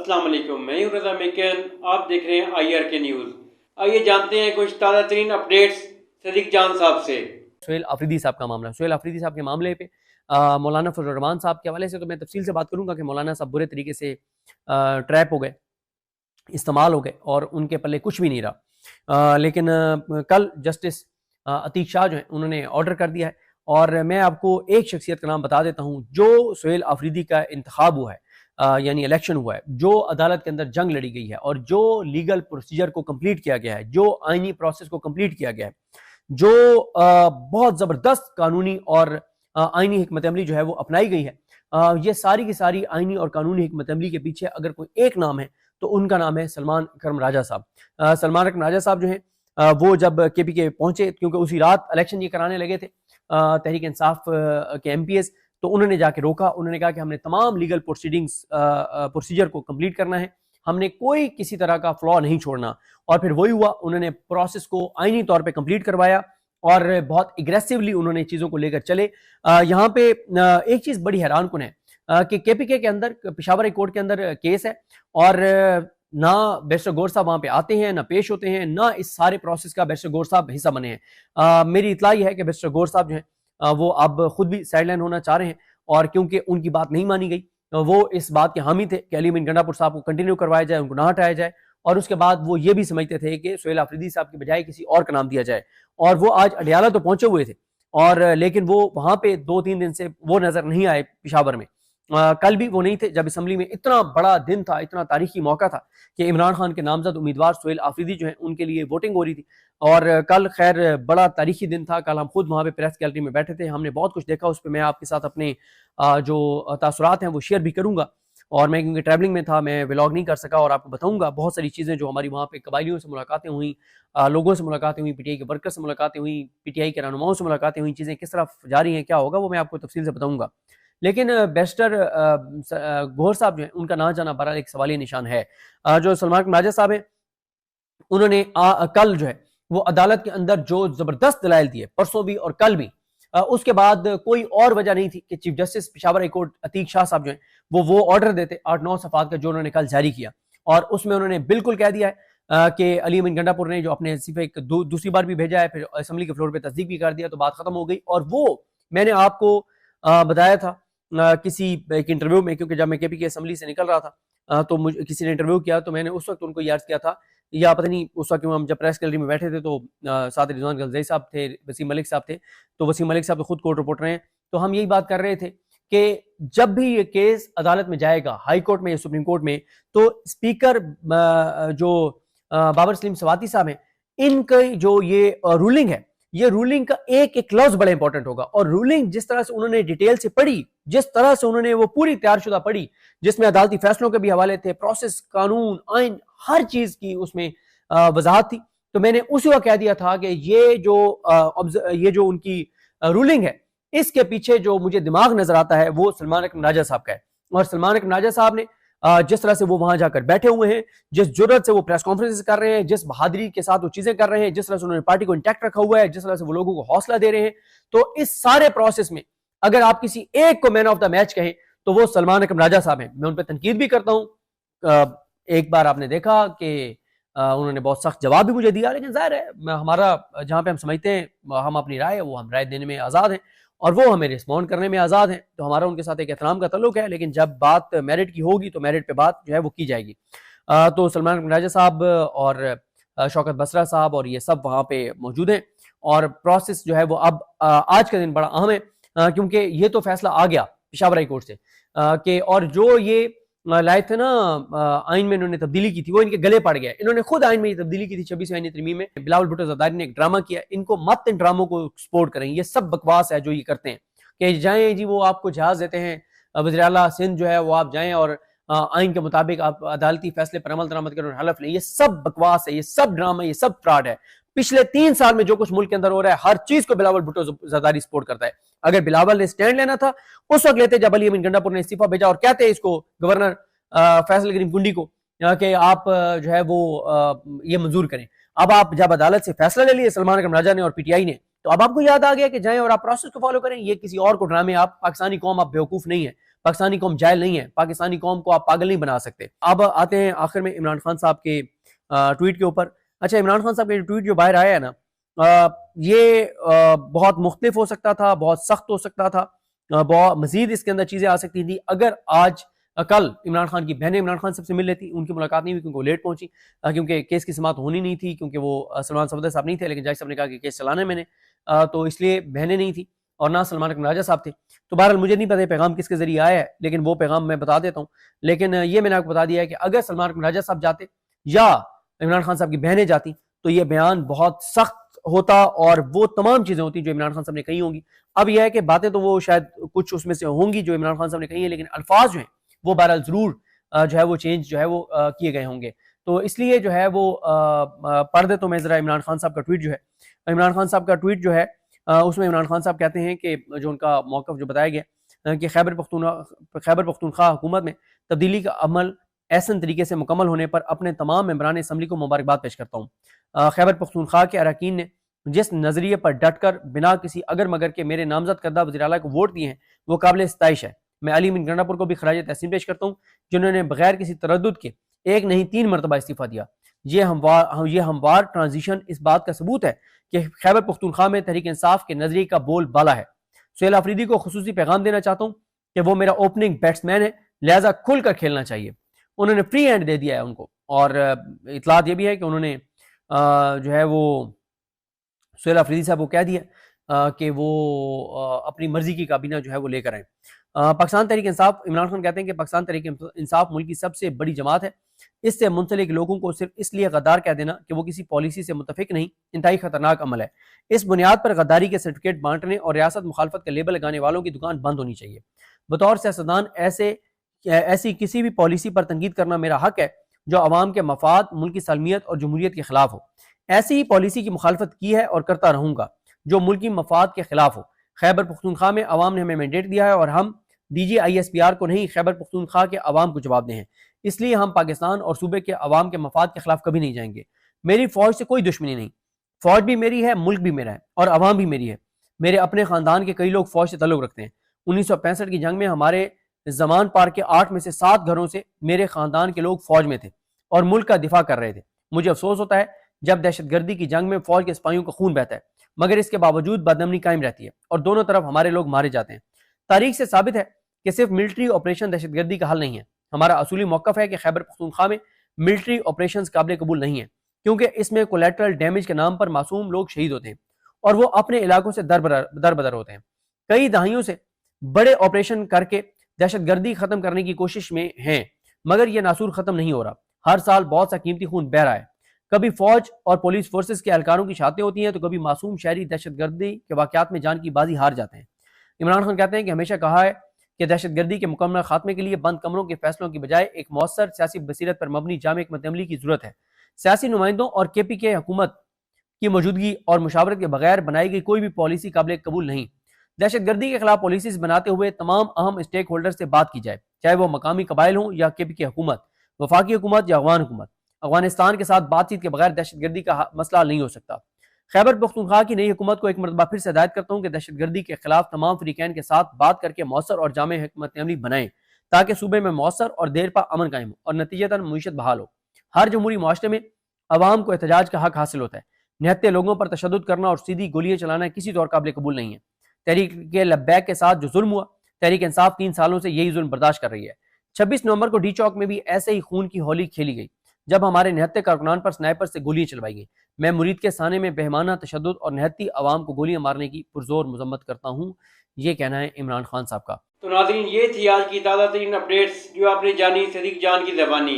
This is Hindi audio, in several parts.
अस्सलाम वालेकुम, मैं हूं रज़ा मेकन। आप देख रहे हैं IRK न्यूज़। आइए जानते हैं कुछ ताज़ा तरीन अपडेट्स सदीक जान साहब से। सुहेल अफरीदी साहब का मामला, सुहेल अफरीदी साहब के मामले पे मौलाना फजल रहमान साहब के हवाले से तो मैं तफसील से बात करूंगा कि मौलाना साहब बुरे तरीके से ट्रैप हो गए, इस्तेमाल हो गए और उनके पल्ले कुछ भी नहीं रहा। लेकिन कल जस्टिस अतीक शाह जो है उन्होंने ऑर्डर कर दिया है और मैं आपको एक शख्सियत का नाम बता देता हूँ जो सुहेल अफरीदी का इंतखाब हुआ है, यानी इलेक्शन हुआ है, जो अदालत के अंदर जंग लड़ी गई है और जो लीगल प्रोसीजर को कंप्लीट किया गया है, जो आईनी प्रोसेस को कंप्लीट किया गया है, जो बहुत ज़बरदस्त कानूनी और आईनी हिकमत अमली जो है वो अपनाई गई है। ये सारी की सारी आईनी और कानूनी हिकमत अमली के पीछे अगर कोई एक नाम है तो उनका नाम है सलमान अकरम राजा साहब। सलमान अकरम राजा साहब जो हैं वो जब KPK पहुंचे, क्योंकि उसी रात इलेक्शन ये कराने लगे थे तहरीक इंसाफ के MPs, तो उन्होंने जाके रोका। उन्होंने कहा कि हमने तमाम लीगल प्रोसीजर को कंप्लीट करना है, हमने कोई किसी तरह का फ्लॉ नहीं छोड़ना। और फिर वही हुआ, उन्होंने प्रोसेस को आईनी तौर पे कंप्लीट करवाया और बहुत एग्रेसिवली उन्होंने चीज़ों को लेकर चले। यहाँ पे एक चीज़ बड़ी हैरानकुन है कि KPK के अंदर, पेशावर हाई कोर्ट के अंदर केस है और ना बैरिस्टर गौर साहब वहाँ पे आते हैं, ना पेश होते हैं, ना इस सारे प्रोसेस का बैरिस्टर गौर साहब हिस्सा बने हैं। मेरी इतला ये है कि बैरिस्टर गौर साहब जो है वो अब खुद भी साइडलाइन होना चाह रहे हैं और क्योंकि उनकी बात नहीं मानी गई, वो इस बात के हामी थे कि अली अमीन गंडापुर साहब को कंटिन्यू करवाया जाए, उनको ना हटाया जाए। और उसके बाद वो ये भी समझते थे कि सुहेल अफरीदी साहब की बजाय किसी और का नाम दिया जाए। और वो आज अडियाला तो पहुंचे हुए थे और लेकिन वो वहां पे 2-3 दिन से वो नजर नहीं आए पेशावर में। कल भी वो नहीं थे जब असम्बली में इतना बड़ा दिन था, इतना तारीखी मौका था कि इमरान खान के नामजद उम्मीदवार सुहेल अफरीदी जो है उनके लिए वोटिंग हो रही थी। और कल खैर बड़ा तारीखी दिन था। कल हम खुद वहाँ पे प्रेस गैलरी में बैठे थे, हमने बहुत कुछ देखा। उस पर मैं आपके साथ अपने जो तासुरात हैं वो शेयर भी करूँगा। और मैं क्योंकि ट्रैवलिंग में था, मैं व्लॉग नहीं कर सका और आपको बताऊंगा बहुत सारी चीज़ें जो हमारी वहाँ पे कबायलियों से मुलाकातें हुई, लोगों से मुलाकातें हुई, PTI के वर्कर से मुलाकातें हुई, PTI के रहनुमाओं से मुलाकातें हुई, चीज़ें किस तरह जा रही हैं, क्या होगा, वो मैं आपको तफसील से बताऊंगा। लेकिन बैरिस्टर गौहर साहब जो है उनका ना जाना बहरहाल एक सवालिया निशान है। जो सलमान राजा साहब हैं उन्होंने कल जो है वो अदालत के अंदर जो जबरदस्त दलाइल दिए, परसों भी और कल भी, उसके बाद कोई और वजह नहीं थी कि chief justice Peshawar high court Atiq Shah साहब जो है वो ऑर्डर देते 8-9 सफ़ात का जो उन्होंने कल जारी किया। और उसमें उन्होंने बिल्कुल कह दिया है कि अली अमीन गंडापुर ने जो अपने सिफे दूसरी बार भी भेजा है, फिर असम्बली के फ्लोर पे तस्दीक भी कर दिया, तो बात खत्म हो गई। और वो मैंने आपको बताया था किसी एक इंटरव्यू में, क्योंकि जब मैं KPK असम्बली से निकल रहा था तो मुझे किसी ने इंटरव्यू किया, तो मैंने उस वक्त उनको याद किया था, या पता नहीं उस वक्त हम जब प्रेस गैलरी में बैठे थे तो साथ रिजवान गलज़ई साहब थे, वसीम मलिक साहब थे। तो वसीम मलिक साहब तो खुद कोर्ट रिपोर्टर हैं, तो हम यही बात कर रहे थे कि जब भी ये केस अदालत में जाएगा, हाई कोर्ट में या सुप्रीम कोर्ट में, तो स्पीकर जो बाबर सलीम सवाती साहब हैं, इनकी जो ये रूलिंग है, ये रूलिंग का एक एक लफ्ज बड़ा इंपॉर्टेंट होगा। और रूलिंग जिस तरह से उन्होंने डिटेल से पढ़ी, जिस तरह से उन्होंने वो पूरी तैयारशुदा पढ़ी, जिसमें अदालती फैसलों के भी हवाले थे, प्रोसेस, कानून, आइन, हर चीज की उसमें वजाहत थी। तो मैंने उसी वक्त कह दिया था कि ये जो उनकी रूलिंग है, इसके पीछे जो मुझे दिमाग नजर आता है वो सलमान अकरम राजा साहब का है। और सलमान अकरम राजा साहब ने जिस तरह से वो वहां जाकर बैठे हुए हैं, जिस जुर्रत से वो प्रेस कॉन्फ्रेंस कर रहे हैं, जिस बहादुरी के साथ वो चीजें कर रहे हैं, जिस तरह से उन्होंने पार्टी को इंटैक्ट रखा हुआ है, जिस तरह से वो लोगों को हौसला दे रहे हैं, तो इस सारे प्रोसेस में अगर आप किसी एक को मैन ऑफ द मैच कहें तो वो सलमान अकरम राजा साहब हैं। मैं उन पर तनकीद भी करता हूँ। एक बार आपने देखा कि उन्होंने बहुत सख्त जवाब भी मुझे दिया, लेकिन जाहिर है हमारा जहाँ पे हम समझते हैं हम अपनी राय है, वो हम राय देने में आज़ाद हैं और वो हमें रिस्पॉन्ड करने में आज़ाद हैं। तो हमारा उनके साथ एक एहतराम का तल्लुक है, लेकिन जब बात मेरिट की होगी तो मेरिट पे बात जो है वो की जाएगी। तो सलमान राजा साहब और शौकत बसरा साहब और ये सब वहाँ पे मौजूद हैं और प्रोसेस जो है वो अब आज का दिन बड़ा अहम है, क्योंकि ये तो फैसला आ गया पेशावर हाई कोर्ट से कि और जो ये लाए थे ना आइन में इन्होंने तब्दीली की थी, वो इनके गले पड़ गया। इन्होंने खुद आइन में ये तब्दीली की थी 26वीं आईनी तरमीम में। बिलावल भुट्टो ज़रदारी ने एक ड्रामा किया, इनको मत इन ड्रामों को सपोर्ट करें, ये सब बकवास है जो ये करते हैं कि जाएं जी वो आपको जहाज देते हैं, वज़ीर आला सिंध जो है वो आप जाएं और आइन के मुताबिक आप अदालती फैसले पर अमल दरामद करें और हलफ लें। ये सब बकवास है, ये सब ड्रामा, ये सब फ्रॉड है। पिछले 3 साल में जो कुछ मुल्क के अंदर हो रहा है, हर चीज को बिलावल भुट्टो ज़रदारी सपोर्ट करता है। अगर बिलावल ने स्टैंड लेना था उस वक्त लेते जब अली अमीन गंडापुर ने इस्तीफा भेजा और कहते इसको गवर्नर फैसल करीम कुंडी को कि आप जो है वो ये मंजूर करें। अब आप जब अदालत से फैसला ले लिए सलमान अकरम राजा ने और PTI ने, तो अब आपको याद आ गया कि जाएं और आप प्रोसेस को फॉलो करें। ये किसी और को ड्रामे, आप पाकिस्तानी कौम आप बेवकूफ नहीं है, पाकिस्तानी कौम जाहिल नहीं है, पाकिस्तानी कौम को आप पागल नहीं बना सकते। अब आते हैं आखिर में इमरान खान साहब के ट्वीट के ऊपर। अच्छा, इमरान खान साहब का ट्वीट जो बाहर आया है ना, ये बहुत मुख्तलिफ हो सकता था, बहुत सख्त हो सकता था, बहुत मजीद इसके अंदर चीजें आ सकती थी अगर आज कल इमरान खान की बहनें इमरान खान सबसे मिल लेती। उनकी मुलाकात नहीं हुई क्योंकि वो लेट पहुंची, क्योंकि केस की समाअत होनी नहीं थी, क्योंकि वो सलमान सफदर साहब नहीं थे, लेकिन जज साहब ने कहा कि केस चलाना है मैंने, तो इसलिए बहनें नहीं थी और ना सलमान अकबर राजा साहब थे। तो बहरहाल मुझे नहीं पता पैगाम किसके जरिए आया है, लेकिन वो पैगाम मैं बता देता हूँ। लेकिन ये मैंने आपको बता दिया है कि अगर सलमान अकबर राजा साहब जाते या इमरान खान साहब की बहनें जाती तो ये बयान बहुत सख्त होता और वो तमाम चीजें होती जो इमरान खान साहब ने कही होंगी। अब यह है कि बातें तो वो शायद कुछ उसमें से होंगी जो इमरान खान साहब ने कही है, लेकिन अल्फाज जो हैं वो बहरहाल जरूर जो है वो चेंज जो है वो किए गए होंगे। तो इसलिए जो है वो पढ़ देता हूं मैं जरा इमरान खान साहब का ट्वीट जो है। इमरान खान साहब का ट्वीट जो है उसमें इमरान खान साहब कहते हैं कि जो उनका मौक़िफ़ जो बताया गया कि खैबर पख्तूनख्वा हुकूमत में तब्दीली का अमल ऐसन तरीके से मुकम्मल होने पर अपने तमाम मेंबरान असम्बली को मुबारकबाद पेश करता हूँ। खैबर पख्तूनख्वा के अरकान ने जिस नजरिए पर डट कर बिना किसी अगर मगर के मेरे नामजद करदा वज़ीर आला को वोट दिए हैं वो काबिल सताइश है। मैं अली मिन गंडापुर को भी खराज तहसीन पेश करता हूँ जिन्होंने बगैर किसी तरद्दुद के एक नहीं 3 मरतबा इस्तीफा दिया। ये हमवार ट्रांजिशन इस बात का सबूत है कि खैबर पख्तूनख्वा में तहरीक इंसाफ के नजरिए का बोल बाला है। सुहेल अफरीदी को खुसूसी पैगाम देना चाहता हूँ कि वो मेरा ओपनिंग बैट्समैन है, लिहाजा खुलकर खेलना चाहिए। उन्होंने फ्री हैंड दे दिया है उनको, और इतलात ये भी है कि उन्होंने जो है वो सुहेल अफरीदी साहब को कह दिया कि वो अपनी मर्जी की काबीना जो है वो लेकर आए। पाकिस्तान तहरीक इंसाफ, इमरान खान कहते हैं कि पाकिस्तान तहरीक इंसाफ मुल्क की सबसे बड़ी जमात है। इससे मुंसलिक लोगों को सिर्फ इसलिए गद्दार कह देना कि वो किसी पॉलिसी से मुतफिक नहीं, इंतहाई खतरनाक अमल है। इस बुनियाद पर गद्दारी के सर्टिफिकेट बांटने और रियासत मुखालफत का लेबल लगाने वालों की दुकान बंद होनी चाहिए। बतौर सियासतदान ऐसी किसी भी पॉलिसी पर तनकीद करना मेरा हक है जो अवाम के मफाद, मुल्क की सलमियत और जमहूरियत के खिलाफ हो। ऐसी ही पॉलिसी की मुखालफत की है और करता रहूंगा जो मुल्क की मफाद के खिलाफ हो। खैबर पख्तूनख्वा में अवाम ने हमें मैंडेट दिया है और हम DGISPR को नहीं, खैबर पख्तूनख्वा के अवाम को जवाब दे हैं। इसलिए हम पाकिस्तान और सूबे के अवाम के मफाद के खिलाफ कभी नहीं जाएंगे। मेरी फौज से कोई दुश्मनी नहीं, फौज भी मेरी है, मुल्क भी मेरा है और अवाम भी मेरी है। मेरे अपने खानदान के कई लोग फौज से ताल्लुक रखते हैं। 1965 की जंग में हमारे जमान पार के 8 में से 7 घरों से मेरे खानदान के लोग फौज में थे और मुल्क का दिफा कर रहे थे। मुझे अफसोस होता है जब दहशतगर्दी की जंग में फौज के सिपाहियों का खून बहता है, मगर इसके बावजूद बदअमनी कायम रहती है और दोनों तरफ हमारे लोग मारे जाते हैं। तारीख से साबित है कि सिर्फ मिलिट्री ऑपरेशन दहशतगर्दी का हल नहीं है। हमारा असूली मौक़िफ़ है कि खैबर पख्तूनख्वा में मिलिट्री ऑपरेशंस काबिल कबूल नहीं है, क्योंकि इसमें कोलैटरल डैमेज के नाम पर मासूम लोग शहीद होते हैं और वो अपने इलाकों से दरबदर होते हैं। कई दहाइयों से बड़े ऑपरेशन करके दहशतगर्दी खत्म करने की कोशिश में हैं, मगर यह नासूर खत्म नहीं हो रहा। हर साल बहुत सा कीमती खून बह रहा है। कभी फौज और पुलिस फोर्सेस के एहलकारों की शहादतें होती हैं तो कभी मासूम शहरी दहशतगर्दी के वाकयात में जान की बाजी हार जाते हैं। इमरान खान कहते हैं कि हमेशा कहा है कि दहशतगर्दी के मुकम्मल खात्मे के लिए बंद कमरों के फैसलों की बजाय एक मौसर सियासी बसीरत पर मबनी जामे हिकमत अमली की जरूरत है। सियासी नुमाइंदों और KPK हुकूमत की मौजूदगी और मुशावरत के बगैर बनाई गई कोई भी पॉलिसी काबिल कबूल नहीं। दहशतगर्दी के खिलाफ पॉलिसीज बनाते हुए तमाम अहम स्टेक होल्डर से बात की जाए, चाहे वो मकामी कबाइल हों या KPK हुकूमत, वफाकी हुकूमत या अफगान हुकूमत। अफगानिस्तान के साथ बातचीत के बगैर दहशतगर्दी का मसला नहीं हो सकता। खैबर पख्तूनख्वा की नई हुकूमत को एक मरतबा फिर से हिदायत करता हूँ कि दहशतगर्दी के खिलाफ तमाम फरीकैन के साथ बात करके मौसर और जामे हिकमत अमली बनाएं, ताकि सूबे में मौसर और देर पा अमन कायम हो और नतीजतन मईशत बहाल हो। हर जमहूरी माशरे में अवाम को एहतजाज का हक हासिल होता है। निहत्ते लोगों पर तशद्दुद करना और सीधी गोलियां चलाना किसी तौर काबिल कबूल नहीं है। तहरीक लब्बैक के साथ जो जुल्म हुआ, तहरीक इंसाफ 3 सालों से यही जुल्म बर्दाश्त कर रही है। 26 नवंबर को डी चौक में भी ऐसे ही खून की होली खेली गई जब हमारे निहत्ते कारकुनान पर स्नाइपर से गोलियां चलवाई गई। मैं मुरीद के साने में बेहमाना तशद्दुद और निहत्ती अवाम को गोलियां मारने की पुरजोर मजम्मत करता हूँ। ये कहना है इमरान खान साहब का। तो नाज़रीन, ये थी आज की ताज़ा तरीन अपडेट्स जो आपने जानी सदीक जान की ज़बानी।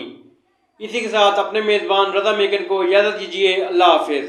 इसी के साथ अपने मेज़बान रज़ा मेकन को इजाज़त दीजिए। अल्लाह हाफिज़।